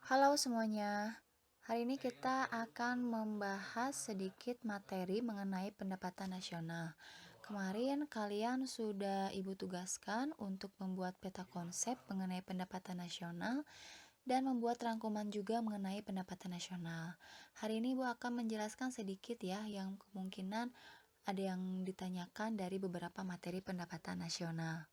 Halo semuanya, hari ini kita akan membahas sedikit materi mengenai pendapatan nasional. Kemarin kalian sudah Ibu tugaskan untuk membuat peta konsep mengenai pendapatan nasional dan membuat rangkuman juga mengenai pendapatan nasional. Hari ini Ibu akan menjelaskan sedikit ya yang kemungkinan ada yang ditanyakan dari beberapa materi pendapatan nasional.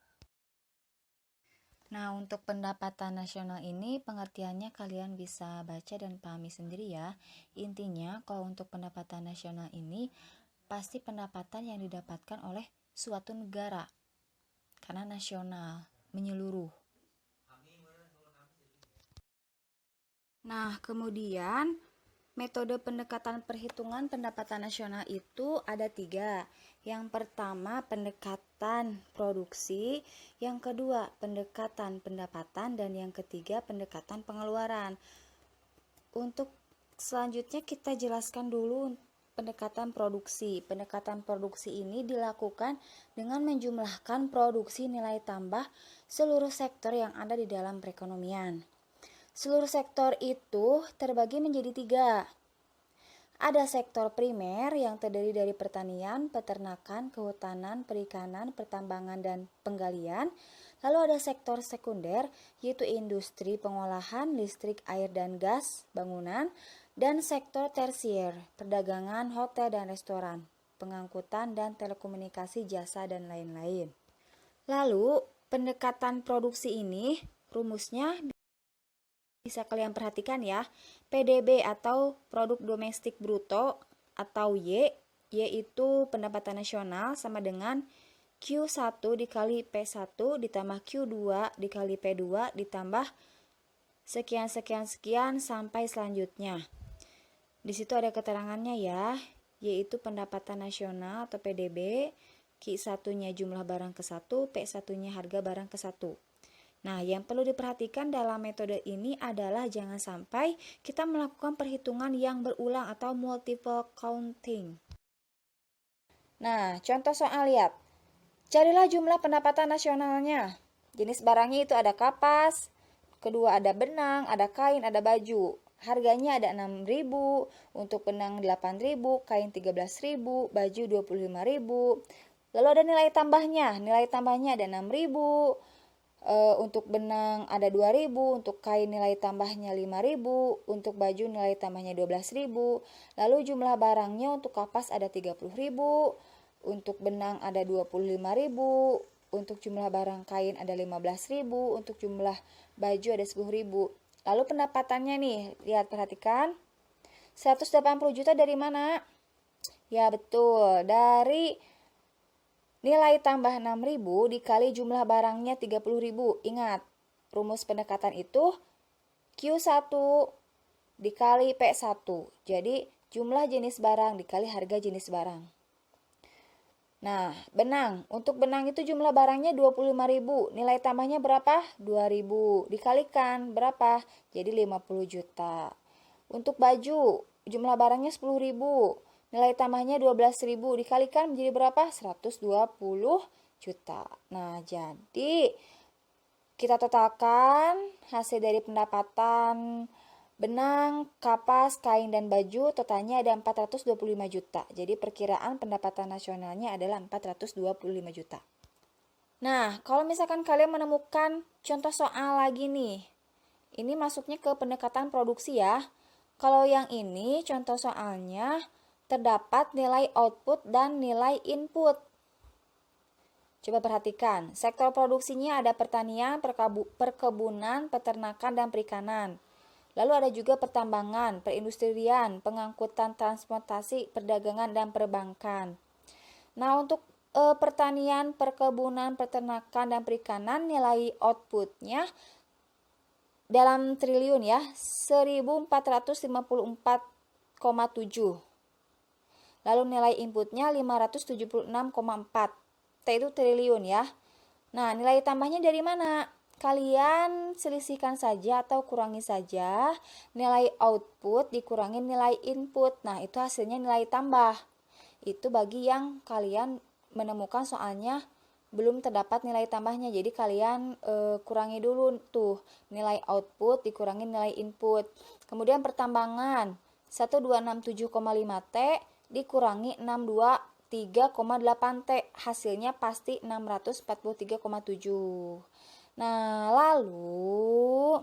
Nah, untuk pendapatan nasional ini pengertiannya kalian bisa baca dan pahami sendiri ya. Intinya, kalau untuk pendapatan nasional ini pasti pendapatan yang didapatkan oleh suatu negara karena nasional, menyeluruh. Nah, kemudian metode pendekatan perhitungan pendapatan nasional itu ada 3. Yang pertama pendekatan produksi, yang kedua pendekatan pendapatan, dan yang ketiga pendekatan pengeluaran. Untuk selanjutnya kita jelaskan dulu pendekatan produksi. Pendekatan produksi ini dilakukan dengan menjumlahkan produksi nilai tambah seluruh sektor yang ada di dalam perekonomian. Seluruh sektor itu terbagi menjadi 3. Ada sektor primer yang terdiri dari pertanian, peternakan, kehutanan, perikanan, pertambangan, dan penggalian. Lalu ada sektor sekunder, yaitu industri pengolahan, listrik, air, dan gas, bangunan. Dan sektor tersier, perdagangan, hotel, dan restoran, pengangkutan, dan telekomunikasi, jasa, dan lain-lain. Lalu, pendekatan produksi ini, rumusnya bisa kalian perhatikan ya, PDB atau produk domestik bruto atau Y yaitu pendapatan nasional sama dengan Q1 dikali P1 ditambah Q2 dikali P2 ditambah sekian sampai selanjutnya. Di situ ada keterangannya ya, yaitu pendapatan nasional atau PDB, Q1-nya jumlah barang ke 1, P1-nya harga barang ke 1. Nah, yang perlu diperhatikan dalam metode ini adalah jangan sampai kita melakukan perhitungan yang berulang atau multiple counting. Nah, contoh soal lihat. Carilah jumlah pendapatan nasionalnya. Jenis barangnya itu ada kapas, kedua ada benang, ada kain, ada baju. Harganya ada 6.000, untuk benang 8.000, kain 13.000, baju 25.000. Lalu ada nilai tambahnya. Nilai tambahnya ada 6.000. Untuk benang ada 2.000, untuk kain nilai tambahnya 5.000, untuk baju nilai tambahnya 12.000. Lalu jumlah barangnya untuk kapas ada 30.000, untuk benang ada 25.000, untuk jumlah barang kain ada 15.000, untuk jumlah baju ada 10.000. Lalu pendapatannya nih, lihat perhatikan. 180 juta dari mana? Ya betul, dari nilai tambah 6.000 dikali jumlah barangnya 30.000. Ingat, rumus pendekatan itu Q1 dikali P1. Jadi, jumlah jenis barang dikali harga jenis barang. Nah, benang. Untuk benang itu jumlah barangnya 25.000. Nilai tambahnya berapa? 2.000. Dikalikan berapa? Jadi 50 juta. Untuk baju, jumlah barangnya 10.000. Nilai tambahnya 12.000 dikalikan menjadi berapa? 120 juta. Nah, jadi kita totalkan hasil dari pendapatan benang, kapas, kain, dan baju totalnya ada 425 juta. Jadi perkiraan pendapatan nasionalnya adalah 425 juta. Nah, kalau misalkan kalian menemukan contoh soal lagi nih. Ini masuknya ke pendekatan produksi ya. Kalau yang ini contoh soalnya terdapat nilai output dan nilai input. Coba perhatikan, sektor produksinya ada pertanian, perkebunan, peternakan, dan perikanan. Lalu ada juga pertambangan, perindustrian, pengangkutan, transportasi, perdagangan, dan perbankan. Nah, untuk pertanian, perkebunan, peternakan, dan perikanan nilai outputnya dalam triliun ya, 1.454,7. Lalu nilai inputnya 576,4. T itu triliun ya. Nah, nilai tambahnya dari mana? Kalian selisihkan saja atau kurangi saja nilai output dikurangi nilai input. Nah, itu hasilnya nilai tambah. Itu bagi yang kalian menemukan soalnya belum terdapat nilai tambahnya. Jadi kalian kurangi dulu tuh nilai output dikurangi nilai input. Kemudian pertambangan 1267,5 T dikurangi 623,8 T, hasilnya pasti 643,7. Nah, lalu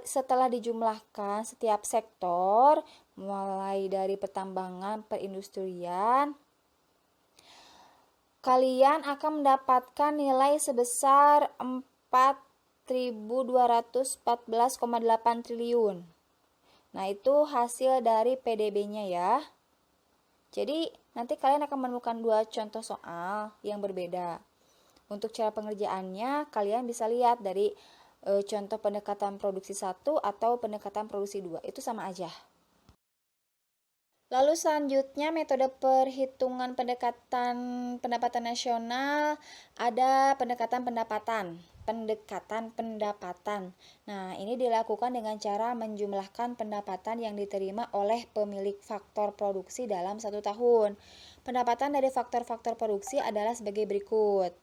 setelah dijumlahkan setiap sektor, mulai dari pertambangan, perindustrian, kalian akan mendapatkan nilai sebesar 4.214,8 triliun. Nah, itu hasil dari PDB-nya ya. Jadi, nanti kalian akan menemukan dua contoh soal yang berbeda. Untuk cara pengerjaannya, kalian bisa lihat dari contoh pendekatan produksi 1 atau pendekatan produksi 2. Itu sama aja. Lalu selanjutnya metode perhitungan pendapatan nasional, ada pendekatan pendapatan. Nah, ini dilakukan dengan cara menjumlahkan pendapatan yang diterima oleh pemilik faktor produksi dalam 1 tahun. Pendapatan dari faktor-faktor produksi adalah sebagai berikut.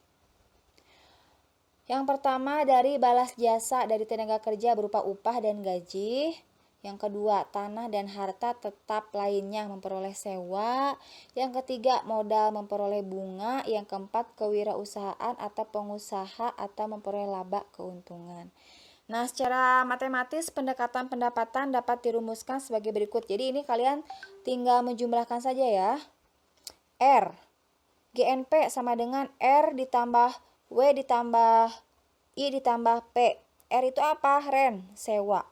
Yang pertama dari balas jasa dari tenaga kerja berupa upah dan gaji. Yang kedua, tanah dan harta tetap lainnya memperoleh sewa. Yang ketiga, modal memperoleh bunga. Yang keempat, kewirausahaan atau pengusaha atau memperoleh laba keuntungan. Nah, secara matematis pendekatan pendapatan dapat dirumuskan sebagai berikut. Jadi ini kalian tinggal menjumlahkan saja ya. R, GNP sama dengan R ditambah W ditambah I ditambah P. R itu apa? Rent, sewa.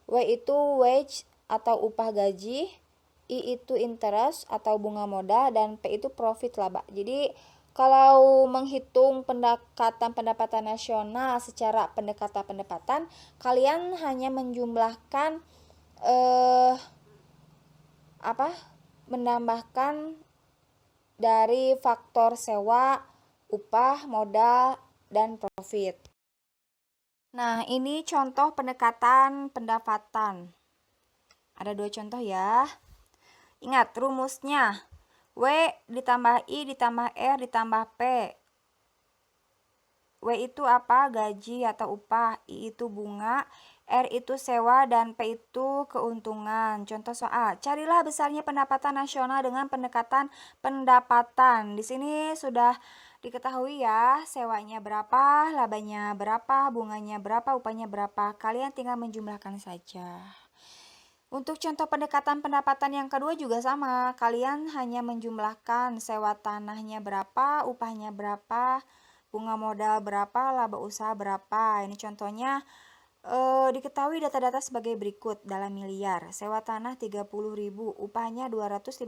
W itu wage atau upah gaji. I itu interest atau bunga modal. Dan P itu profit laba. Jadi kalau menghitung pendekatan pendapatan nasional secara pendekatan pendapatan, kalian hanya menjumlahkan menambahkan dari faktor sewa, upah, modal, dan profit. Nah, ini contoh pendekatan pendapatan. Ada 2 contoh ya. Ingat rumusnya. W ditambah I ditambah R ditambah P. W itu apa? Gaji atau upah. I itu bunga. R itu sewa dan P itu keuntungan. Contoh soal, carilah besarnya pendapatan nasional dengan pendekatan pendapatan. Di sini sudah diketahui ya, sewanya berapa, labanya berapa, bunganya berapa, upahnya berapa. Kalian tinggal menjumlahkan saja. Untuk contoh pendekatan pendapatan yang kedua juga sama. Kalian hanya menjumlahkan sewa tanahnya berapa, upahnya berapa, bunga modal berapa, laba usaha berapa. Ini contohnya diketahui data-data sebagai berikut dalam miliar. Sewa tanah 30.000, upahnya 250.000,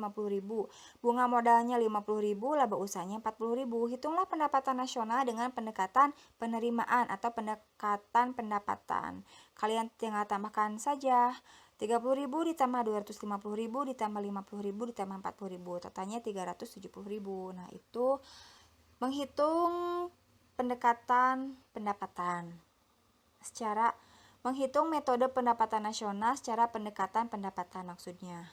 bunga modalnya 50.000, laba usahanya 40.000. Hitunglah pendapatan nasional dengan pendekatan penerimaan atau pendekatan pendapatan. Kalian tinggal tambahkan saja. 30.000 ditambah 250.000 ditambah 50.000 ditambah 40.000, totalnya 370.000. Nah, itu menghitung pendekatan pendapatan. Secara menghitung metode pendapatan nasional secara pendekatan pendapatan maksudnya.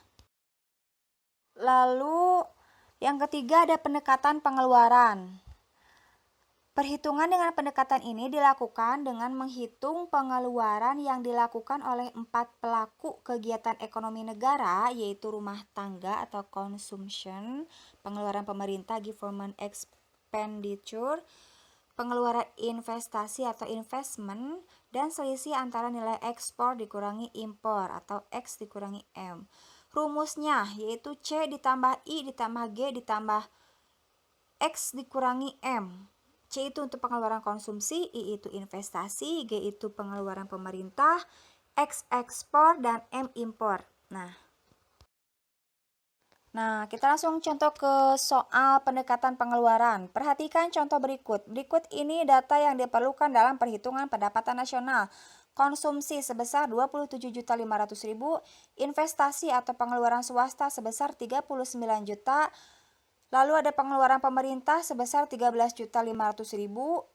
Lalu yang ketiga ada pendekatan pengeluaran. Perhitungan dengan pendekatan ini dilakukan dengan menghitung pengeluaran yang dilakukan oleh 4 pelaku kegiatan ekonomi negara, yaitu rumah tangga atau consumption, pengeluaran pemerintah government expenditure, pengeluaran investasi atau investment, dan selisih antara nilai ekspor dikurangi impor atau X dikurangi M. Rumusnya yaitu C ditambah I ditambah G ditambah X dikurangi M. C itu untuk pengeluaran konsumsi, I itu investasi, G itu pengeluaran pemerintah, X ekspor, dan M impor. Nah, kita langsung contoh ke soal pendekatan pengeluaran. Perhatikan contoh berikut. Berikut ini data yang diperlukan dalam perhitungan pendapatan nasional. Konsumsi sebesar 27.500.000, investasi atau pengeluaran swasta sebesar 39 juta, lalu ada pengeluaran pemerintah sebesar 13.500.000,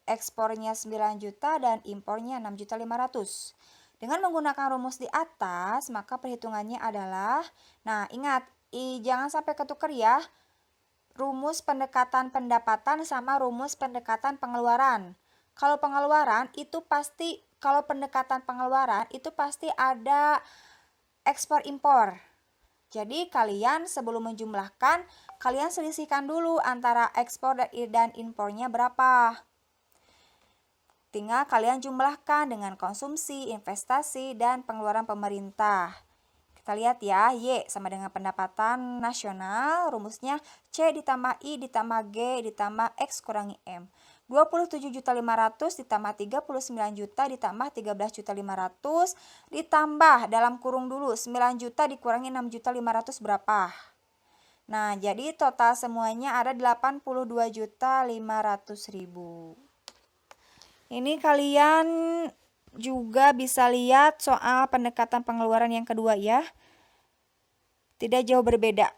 ekspornya 9 juta, dan impornya 6.500.000. Dengan menggunakan rumus di atas, maka perhitungannya adalah, nah ingat, jangan sampai ketuker ya. rumus pendekatan pendapatan sama rumus pendekatan pengeluaran. Kalau pendekatan pengeluaran itu pasti ada ekspor impor. Jadi kalian sebelum menjumlahkan, kalian selisihkan dulu antara ekspor dan impornya berapa. Tinggal kalian jumlahkan dengan konsumsi, investasi, dan pengeluaran pemerintah. Kita lihat ya, Y sama dengan pendapatan nasional, rumusnya C ditambah I ditambah G ditambah X kurangi M. 27.500.000 ditambah 39 juta ditambah 13.500.000 ditambah dalam kurung dulu 9 juta dikurangi 6.500.000 berapa? Nah, jadi total semuanya ada 82.500.000. Ini kalian juga bisa lihat soal pendekatan pengeluaran yang kedua ya. Tidak jauh berbeda.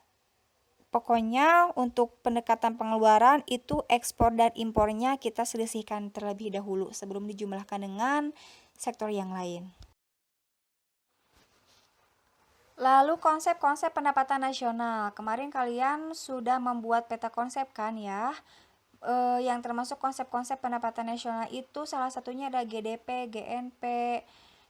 Pokoknya untuk pendekatan pengeluaran itu ekspor dan impornya kita selisihkan terlebih dahulu sebelum dijumlahkan dengan sektor yang lain. Lalu konsep-konsep pendapatan nasional. Kemarin kalian sudah membuat peta konsep kan ya? Yang termasuk konsep-konsep pendapatan nasional itu salah satunya ada GDP, GNP,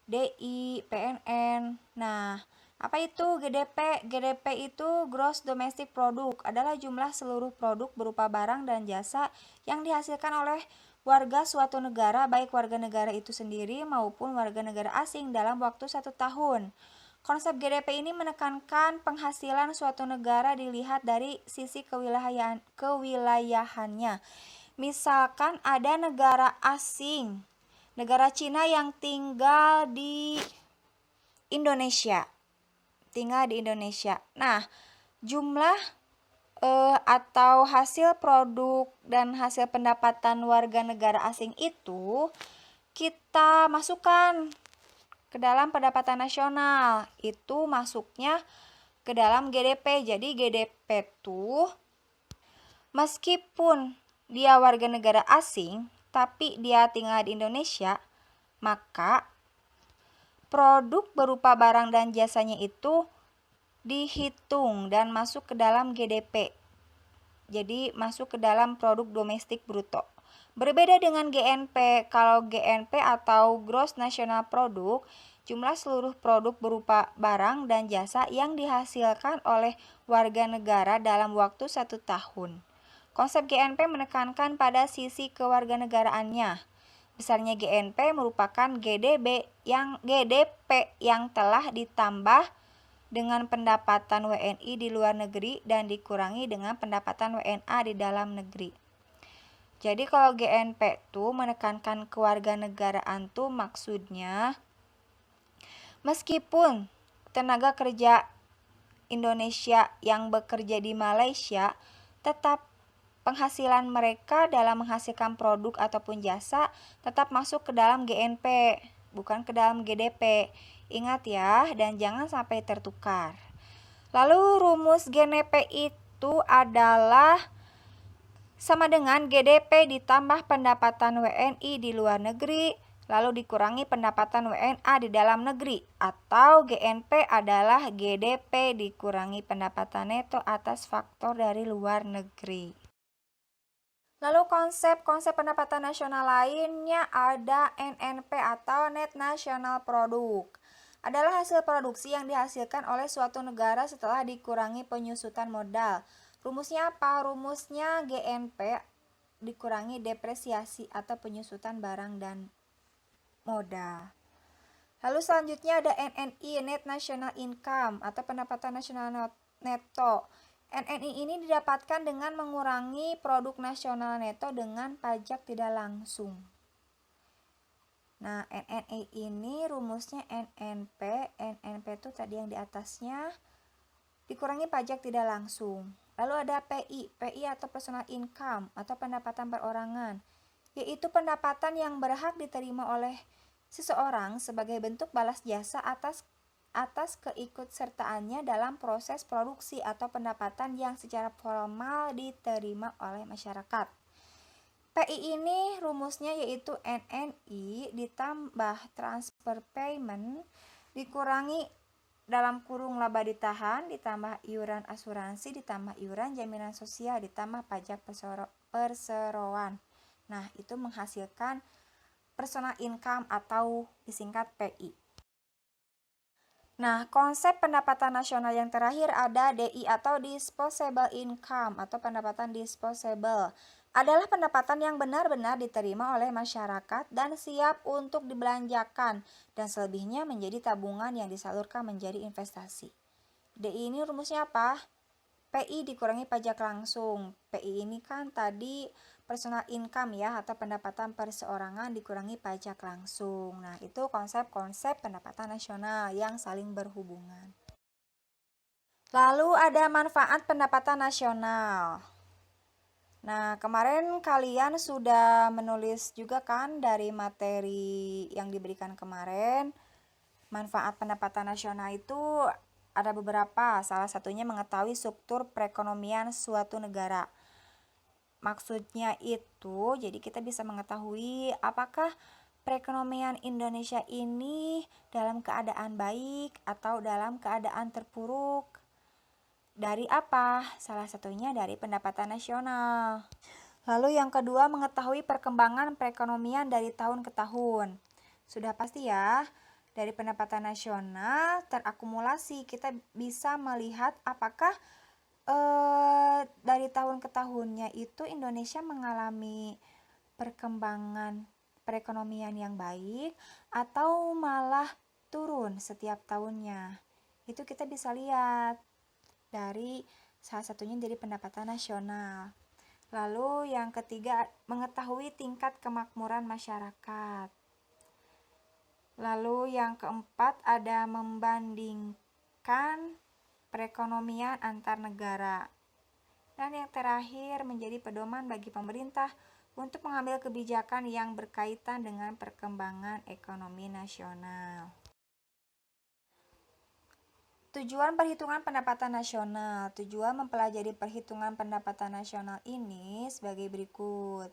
DI, PNN. Nah, apa itu GDP? GDP itu Gross Domestic Product, adalah jumlah seluruh produk berupa barang dan jasa yang dihasilkan oleh warga suatu negara, baik warga negara itu sendiri maupun warga negara asing dalam waktu 1 tahun. Konsep GDP ini menekankan penghasilan suatu negara dilihat dari sisi kewilayahannya. Misalkan ada negara asing, negara Cina yang tinggal di Indonesia. Nah, jumlah atau hasil produk dan hasil pendapatan warga negara asing itu kita masukkan ke dalam pendapatan nasional, itu masuknya ke dalam GDP. Jadi GDP tuh meskipun dia warga negara asing tapi dia tinggal di Indonesia, maka produk berupa barang dan jasanya itu dihitung dan masuk ke dalam GDP. Jadi masuk ke dalam produk domestik bruto. Berbeda dengan GNP, kalau GNP atau Gross National Product, jumlah seluruh produk berupa barang dan jasa yang dihasilkan oleh warga negara dalam waktu 1 tahun. Konsep GNP menekankan pada sisi kewarganegaraannya. Besarnya GNP merupakan GDP yang telah ditambah dengan pendapatan WNI di luar negeri dan dikurangi dengan pendapatan WNA di dalam negeri. Jadi kalau GNP tuh menekankan kewarganegaraan tuh maksudnya meskipun tenaga kerja Indonesia yang bekerja di Malaysia tetap penghasilan mereka dalam menghasilkan produk ataupun jasa tetap masuk ke dalam GNP, bukan ke dalam GDP. Ingat ya, dan jangan sampai tertukar. Lalu rumus GNP itu adalah sama dengan GDP ditambah pendapatan WNI di luar negeri, lalu dikurangi pendapatan WNA di dalam negeri, atau GNP adalah GDP dikurangi pendapatan neto atas faktor dari luar negeri. Lalu konsep-konsep pendapatan nasional lainnya ada NNP atau Net National Product. Adalah hasil produksi yang dihasilkan oleh suatu negara setelah dikurangi penyusutan modal. Rumusnya apa? Rumusnya GNP dikurangi depresiasi atau penyusutan barang dan modal. Lalu selanjutnya ada NNI, Net National Income atau pendapatan nasional neto. NNI ini didapatkan dengan mengurangi produk nasional neto dengan pajak tidak langsung. Nah, NNI ini rumusnya NNP itu tadi yang di atasnya dikurangi pajak tidak langsung. Lalu ada PI atau personal income atau pendapatan perorangan, yaitu pendapatan yang berhak diterima oleh seseorang sebagai bentuk balas jasa atas keikutsertaannya dalam proses produksi atau pendapatan yang secara formal diterima oleh masyarakat. PI ini rumusnya yaitu NNI ditambah transfer payment dikurangi dalam kurung laba ditahan, ditambah iuran asuransi, ditambah iuran jaminan sosial, ditambah pajak perseroan. Nah, itu menghasilkan personal income atau disingkat PI. Nah, konsep pendapatan nasional yang terakhir ada DI atau disposable income atau pendapatan disposable. Adalah pendapatan yang benar-benar diterima oleh masyarakat dan siap untuk dibelanjakan dan selebihnya menjadi tabungan yang disalurkan menjadi investasi. DI ini rumusnya apa? PI dikurangi pajak langsung. PI ini kan tadi personal income ya, atau pendapatan perseorangan dikurangi pajak langsung. Nah, itu konsep-konsep pendapatan nasional yang saling berhubungan. Lalu ada manfaat pendapatan nasional. Nah, kemarin kalian sudah menulis juga kan dari materi yang diberikan kemarin. Manfaat pendapatan nasional itu ada beberapa, salah satunya mengetahui struktur perekonomian suatu negara. Maksudnya itu, jadi kita bisa mengetahui apakah perekonomian Indonesia ini dalam keadaan baik atau dalam keadaan terpuruk. Dari apa? Salah satunya dari pendapatan nasional. Lalu yang kedua, mengetahui perkembangan perekonomian dari tahun ke tahun. Sudah pasti ya, dari pendapatan nasional terakumulasi, kita bisa melihat apakah dari tahun ke tahunnya itu Indonesia mengalami perkembangan perekonomian yang baik atau malah turun setiap tahunnya. Itu kita bisa lihat dari salah satunya dari pendapatan nasional. Lalu yang ketiga, mengetahui tingkat kemakmuran masyarakat. Lalu yang keempat ada membandingkan perekonomian antar negara. Dan yang terakhir menjadi pedoman bagi pemerintah untuk mengambil kebijakan yang berkaitan dengan perkembangan ekonomi nasional. Tujuan perhitungan pendapatan nasional. Tujuan mempelajari perhitungan pendapatan nasional ini sebagai berikut.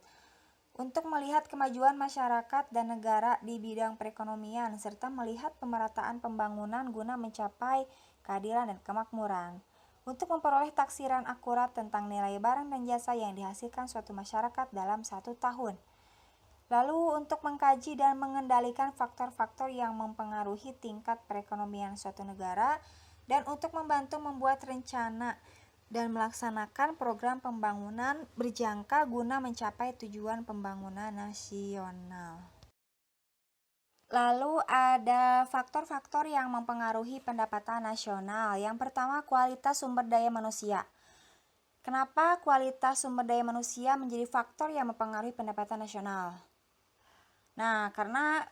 Untuk melihat kemajuan masyarakat dan negara di bidang perekonomian serta melihat pemerataan pembangunan guna mencapai keadilan dan kemakmuran. Untuk memperoleh taksiran akurat tentang nilai barang dan jasa yang dihasilkan suatu masyarakat dalam 1 tahun. Lalu untuk mengkaji dan mengendalikan faktor-faktor yang mempengaruhi tingkat perekonomian suatu negara dan untuk membantu membuat rencana dan melaksanakan program pembangunan berjangka guna mencapai tujuan pembangunan nasional. Lalu ada faktor-faktor yang mempengaruhi pendapatan nasional. Yang pertama, kualitas sumber daya manusia. Kenapa kualitas sumber daya manusia menjadi faktor yang mempengaruhi pendapatan nasional? Nah, karena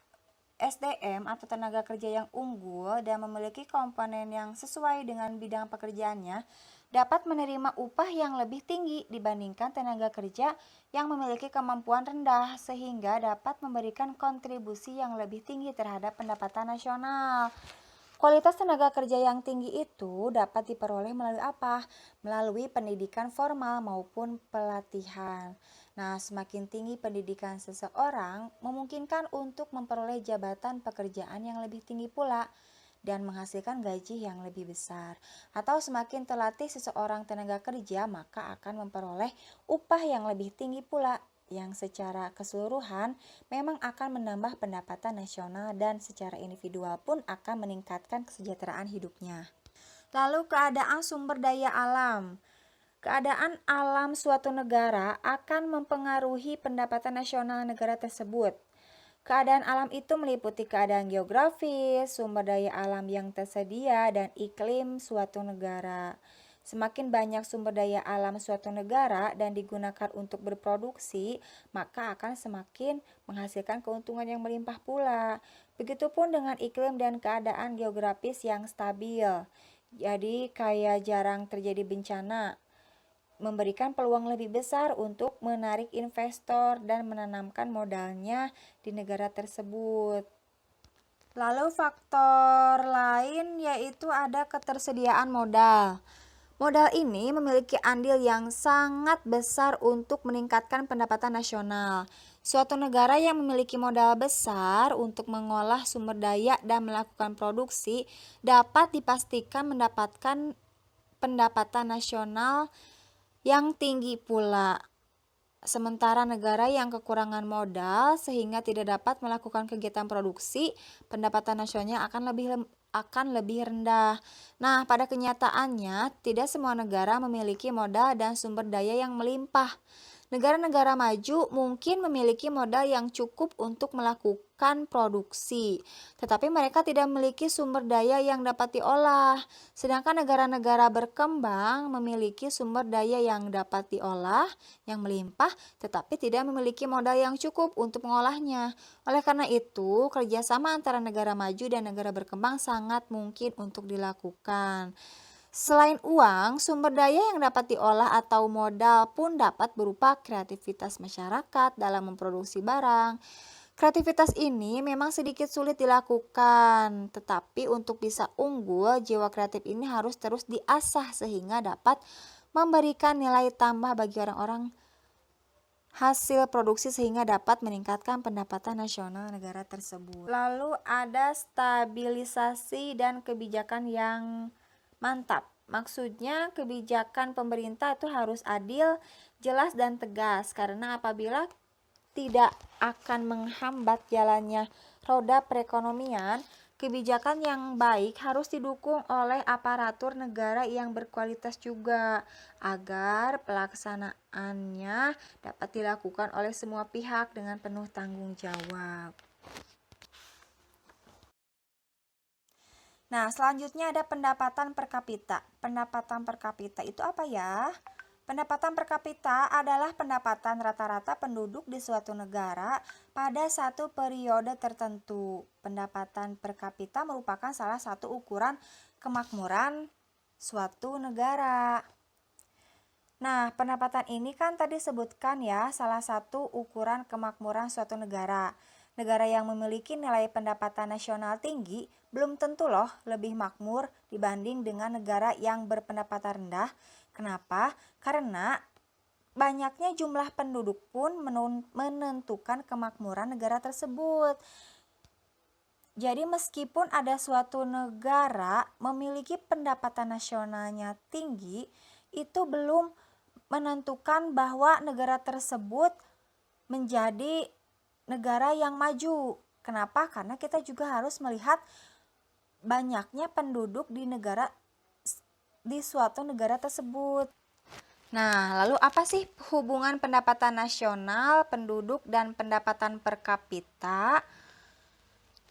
SDM atau tenaga kerja yang unggul dan memiliki komponen yang sesuai dengan bidang pekerjaannya dapat menerima upah yang lebih tinggi dibandingkan tenaga kerja yang memiliki kemampuan rendah sehingga dapat memberikan kontribusi yang lebih tinggi terhadap pendapatan nasional. Kualitas tenaga kerja yang tinggi itu dapat diperoleh melalui apa? Melalui pendidikan formal maupun pelatihan. Nah, semakin tinggi pendidikan seseorang memungkinkan untuk memperoleh jabatan pekerjaan yang lebih tinggi pula dan menghasilkan gaji yang lebih besar. Atau semakin terlatih seseorang tenaga kerja, maka akan memperoleh upah yang lebih tinggi pula, yang secara keseluruhan memang akan menambah pendapatan nasional dan secara individual pun akan meningkatkan kesejahteraan hidupnya. Lalu keadaan sumber daya alam. Keadaan alam suatu negara akan mempengaruhi pendapatan nasional negara tersebut. Keadaan alam itu meliputi keadaan geografis, sumber daya alam yang tersedia, dan iklim suatu negara. Semakin banyak sumber daya alam suatu negara dan digunakan untuk berproduksi, maka akan semakin menghasilkan keuntungan yang melimpah pula. Begitupun dengan iklim dan keadaan geografis yang stabil. Jadi kayak jarang terjadi bencana, memberikan peluang lebih besar untuk menarik investor dan menanamkan modalnya di negara tersebut. Lalu faktor lain yaitu ada ketersediaan modal. Modal ini memiliki andil yang sangat besar untuk meningkatkan pendapatan nasional. Suatu negara yang memiliki modal besar untuk mengolah sumber daya dan melakukan produksi dapat dipastikan mendapatkan pendapatan nasional yang tinggi pula. Sementara negara yang kekurangan modal sehingga tidak dapat melakukan kegiatan produksi, pendapatan nasionalnya akan lebih rendah. Nah, pada kenyataannya, tidak semua negara memiliki modal dan sumber daya yang melimpah. Negara-negara maju mungkin memiliki modal yang cukup untuk melakukan produksi, tetapi mereka tidak memiliki sumber daya yang dapat diolah. Sedangkan negara-negara berkembang memiliki sumber daya yang dapat diolah, yang melimpah, tetapi tidak memiliki modal yang cukup untuk mengolahnya. Oleh karena itu, kerjasama antara negara maju dan negara berkembang sangat mungkin untuk dilakukan. Selain uang, sumber daya yang dapat diolah atau modal pun dapat berupa kreativitas masyarakat dalam memproduksi barang. Kreativitas ini memang sedikit sulit dilakukan, tetapi untuk bisa unggul, jiwa kreatif ini harus terus diasah sehingga dapat memberikan nilai tambah bagi orang-orang hasil produksi sehingga dapat meningkatkan pendapatan nasional negara tersebut. Lalu ada stabilisasi dan kebijakan yang mantap. Maksudnya kebijakan pemerintah itu harus adil, jelas dan tegas karena apabila tidak akan menghambat jalannya roda perekonomian, kebijakan yang baik harus didukung oleh aparatur negara yang berkualitas juga agar pelaksanaannya dapat dilakukan oleh semua pihak dengan penuh tanggung jawab. Nah, selanjutnya ada pendapatan per kapita. Pendapatan per kapita itu apa ya? Pendapatan per kapita adalah pendapatan rata-rata penduduk di suatu negara pada satu periode tertentu. Pendapatan per kapita merupakan salah satu ukuran kemakmuran suatu negara. Nah, pendapatan ini kan tadi sebutkan ya, salah satu ukuran kemakmuran suatu negara. Negara yang memiliki nilai pendapatan nasional tinggi belum tentu loh lebih makmur dibanding dengan negara yang berpendapatan rendah. Kenapa? Karena banyaknya jumlah penduduk pun menentukan kemakmuran negara tersebut. Jadi meskipun ada suatu negara memiliki pendapatan nasionalnya tinggi, itu belum menentukan bahwa negara tersebut menjadi negara yang maju. Kenapa? Karena kita juga harus melihat banyaknya penduduk di suatu negara tersebut. Nah, lalu apa sih hubungan pendapatan nasional, penduduk, dan pendapatan per kapita?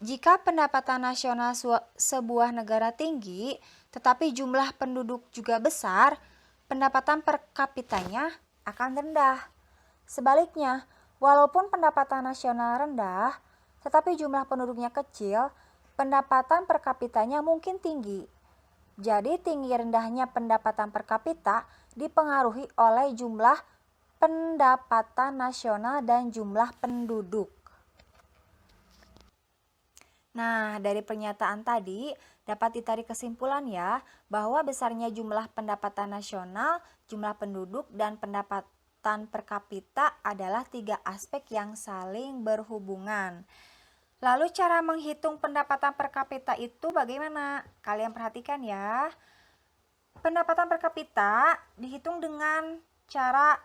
Jika pendapatan nasional sebuah negara tinggi, tetapi jumlah penduduk juga besar, pendapatan per kapitanya akan rendah. Sebaliknya, walaupun pendapatan nasional rendah, tetapi jumlah penduduknya kecil, pendapatan per kapitanya mungkin tinggi. Jadi tinggi rendahnya pendapatan per kapita dipengaruhi oleh jumlah pendapatan nasional dan jumlah penduduk. Nah, dari pernyataan tadi dapat ditarik kesimpulan ya, bahwa besarnya jumlah pendapatan nasional, jumlah penduduk, dan pendapatan per kapita adalah 3 aspek yang saling berhubungan. Lalu cara menghitung pendapatan per kapita itu bagaimana? Kalian perhatikan ya. Pendapatan per kapita dihitung dengan cara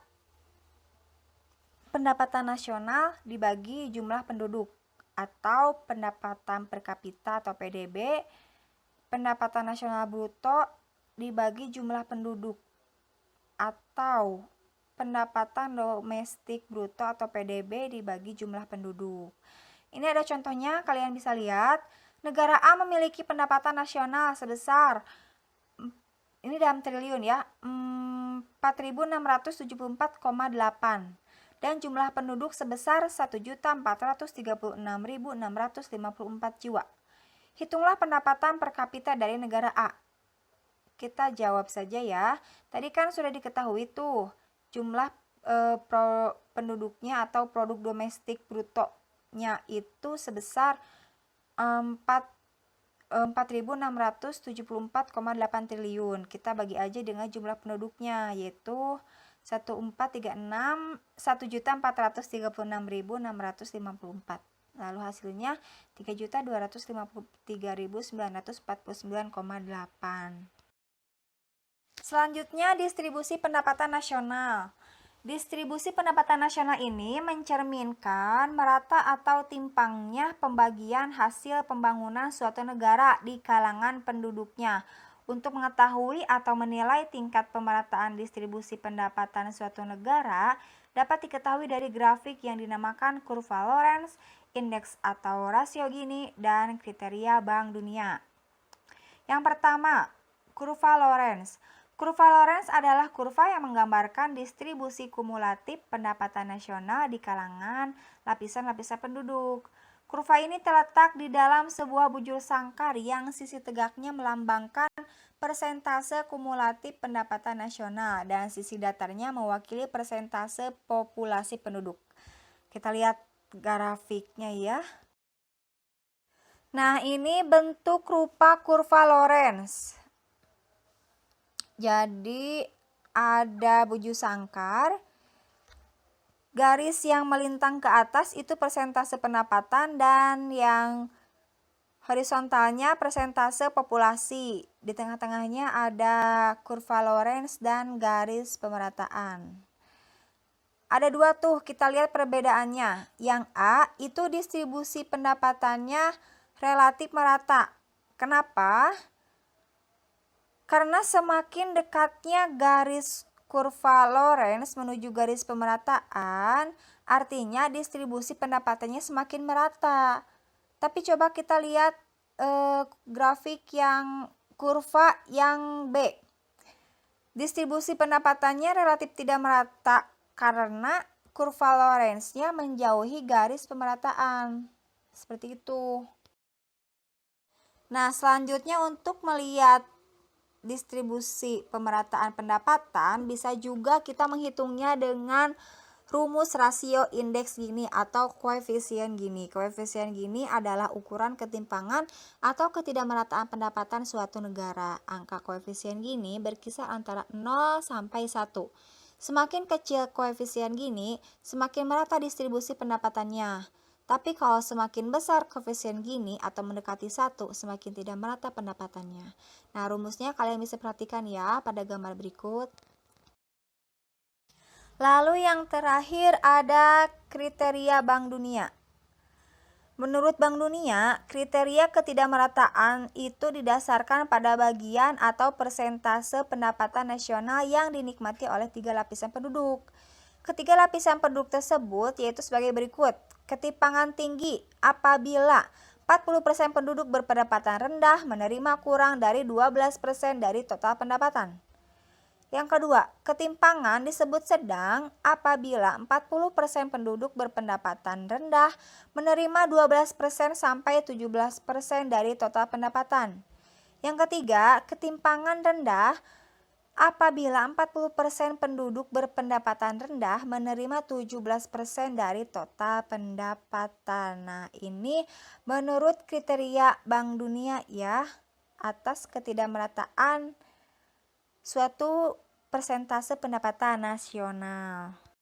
pendapatan nasional dibagi jumlah penduduk atau pendapatan per kapita atau PDB, pendapatan nasional bruto dibagi jumlah penduduk atau pendapatan domestik bruto atau PDB dibagi jumlah penduduk. Ini ada contohnya, kalian bisa lihat. Negara A memiliki pendapatan nasional sebesar, ini dalam triliun ya, 4.674,8 dan jumlah penduduk sebesar 1.436.654 jiwa. Hitunglah pendapatan per kapita dari negara A. Kita jawab saja ya. Tadi kan sudah diketahui tuh jumlah penduduknya atau produk domestik brutonya itu sebesar 4.674,8 triliun. Kita bagi aja dengan jumlah penduduknya, yaitu 1.436.654. Lalu hasilnya 3.253.949,8. Selanjutnya distribusi pendapatan nasional. Distribusi pendapatan nasional ini mencerminkan merata atau timpangnya pembagian hasil pembangunan suatu negara di kalangan penduduknya. Untuk mengetahui atau menilai tingkat pemerataan distribusi pendapatan suatu negara dapat diketahui dari grafik yang dinamakan kurva Lorenz, indeks atau rasio Gini, dan kriteria Bank Dunia. Yang pertama, kurva Lorenz. Kurva Lorenz adalah kurva yang menggambarkan distribusi kumulatif pendapatan nasional di kalangan lapisan-lapisan penduduk. Kurva ini terletak di dalam sebuah bujur sangkar yang sisi tegaknya melambangkan persentase kumulatif pendapatan nasional dan sisi datarnya mewakili persentase populasi penduduk. Kita lihat grafiknya ya. Nah, ini bentuk rupa kurva Lorenz. Jadi ada bujur sangkar, garis yang melintang ke atas itu persentase pendapatan dan yang horizontalnya persentase populasi. Di tengah-tengahnya ada kurva Lorenz dan garis pemerataan. Ada dua tuh, kita lihat perbedaannya. Yang A itu distribusi pendapatannya relatif merata. Kenapa? Karena semakin dekatnya garis kurva Lorenz menuju garis pemerataan, artinya distribusi pendapatannya semakin merata. Tapi coba kita lihat grafik yang kurva yang B. Distribusi pendapatannya relatif tidak merata karena kurva Lorenz-nya menjauhi garis pemerataan. Seperti itu. Nah, selanjutnya untuk melihat distribusi pemerataan pendapatan bisa juga kita menghitungnya dengan rumus rasio indeks Gini atau koefisien Gini. Koefisien Gini adalah ukuran ketimpangan atau ketidakmerataan pendapatan suatu negara. Angka koefisien Gini berkisar antara 0 sampai 1. Semakin kecil koefisien Gini, semakin merata distribusi pendapatannya. Tapi kalau semakin besar koefisien Gini atau mendekati 1, semakin tidak merata pendapatannya. Nah, rumusnya kalian bisa perhatikan ya pada gambar berikut. Lalu yang terakhir ada kriteria Bank Dunia. Menurut Bank Dunia, kriteria ketidakmerataan itu didasarkan pada bagian atau persentase pendapatan nasional yang dinikmati oleh 3 lapisan penduduk. Ketiga lapisan penduduk tersebut yaitu sebagai berikut. Ketimpangan tinggi apabila 40% penduduk berpendapatan rendah menerima kurang dari 12% dari total pendapatan. Yang kedua, ketimpangan disebut sedang apabila 40% penduduk berpendapatan rendah menerima 12% sampai 17% dari total pendapatan. Yang ketiga, ketimpangan rendah apabila 40% penduduk berpendapatan rendah menerima 17% dari total pendapatan. Nah, ini menurut kriteria Bank Dunia ya, atas ketidakmerataan suatu persentase pendapatan nasional.